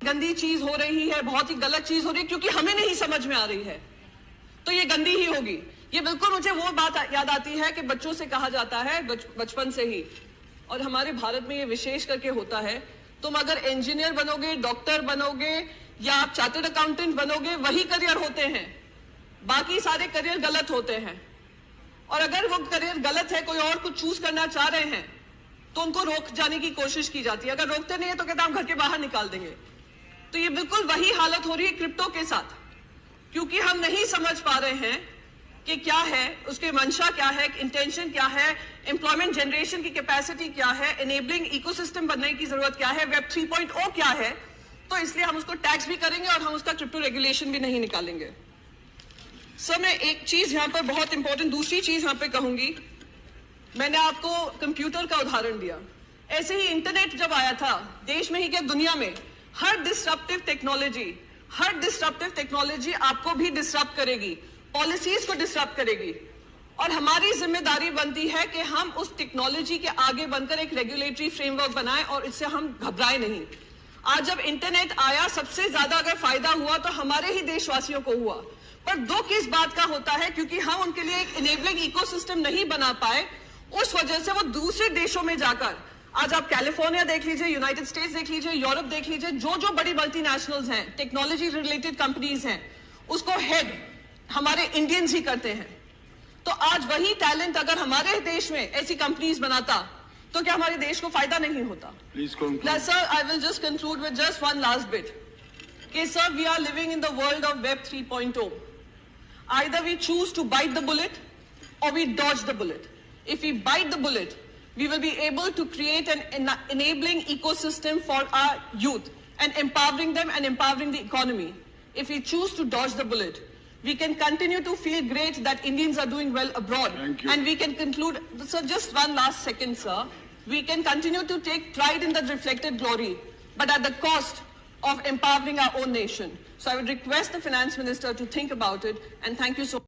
गंदी चीज हो रही है, बहुत ही गलत चीज हो रही है, क्योंकि हमें नहीं समझ में आ रही है, तो ये गंदी ही होगी। ये बिल्कुल मुझे वो बात याद आती है कि बच्चों से कहा जाता है बचपन से ही, और हमारे भारत में ये विशेष करके होता है, तुम अगर इंजीनियर बनोगे, डॉक्टर बनोगे या आप चार्टर्ड अकाउंटेंट बनोगे, वही करियर होते हैं, बाकी सारे करियर गलत होते हैं। और अगर वो करियर गलत है, कोई और कुछ चूज करना चाह रहे हैं, तो उनको रोक जाने की कोशिश की जाती है। अगर रोकते नहीं है तो कहते हैं हम घर के बाहर निकाल देंगे। तो ये बिल्कुल वही हालत हो रही है क्रिप्टो के साथ, क्योंकि हम नहीं समझ पा रहे हैं कि क्या है उसके मंशा, क्या है इंटेंशन, क्या है एम्प्लॉयमेंट जनरेशन की कैपेसिटी, क्या है एनेबलिंग इकोसिस्टम बनने की जरूरत, क्या है वेब 3.0 क्या है। तो इसलिए हम उसको टैक्स भी करेंगे और हम उसका क्रिप्टो रेगुलेशन भी नहीं निकालेंगे। सर, मैं एक चीज यहां पर बहुत इंपॉर्टेंट दूसरी चीज यहां पर कहूंगी। मैंने आपको कंप्यूटर का उदाहरण दिया, ऐसे ही इंटरनेट जब आया था, देश में ही क्या दुनिया में, हर डिस्ट्रप्टिव टेक्नोलॉजी आपको भी डिस्टर्ब करेगी, पॉलिसीज को डिस्टर्ब करेगी, और हमारी जिम्मेदारी बनती है कि हम उस टेक्नोलॉजी के आगे बनकर एक रेगुलेटरी फ्रेमवर्क बनाएं और इससे हम घबराएं नहीं। आज जब इंटरनेट आया, सबसे ज्यादा अगर फायदा हुआ तो हमारे ही देशवासियों को हुआ, पर दुख इस बात का होता है क्योंकि हम उनके लिए एक इनेबलिंग इकोसिस्टम नहीं बना पाए, उस वजह से वो दूसरे देशों में जाकर, आज आप कैलिफोर्निया देख लीजिए, यूनाइटेड स्टेट्स देख लीजिए, यूरोप देख लीजिए, जो बड़ी मल्टीनेशनल्स हैं, टेक्नोलॉजी रिलेटेड कंपनीज हैं, उसको हेड हमारे इंडियंस ही करते हैं। तो आज वही टैलेंट अगर हमारे देश में ऐसी कंपनीज बनाता, तो क्या हमारे देश को फायदा नहीं होता? Sir, I will just conclude with just one last bit कि sir, we are living in the world of web 3.0. Either we choose to bite the bullet or we dodge the bullet. If we bite the bullet, we will be able to create an enabling ecosystem for our youth and empowering them and empowering the economy. If we choose to dodge the bullet, we can continue to feel great that Indians are doing well abroad. And we can conclude, sir, just one last second, sir. We can continue to take pride in the reflected glory, but at the cost of empowering our own nation. So I would request the Finance Minister to think about it, and thank you so much.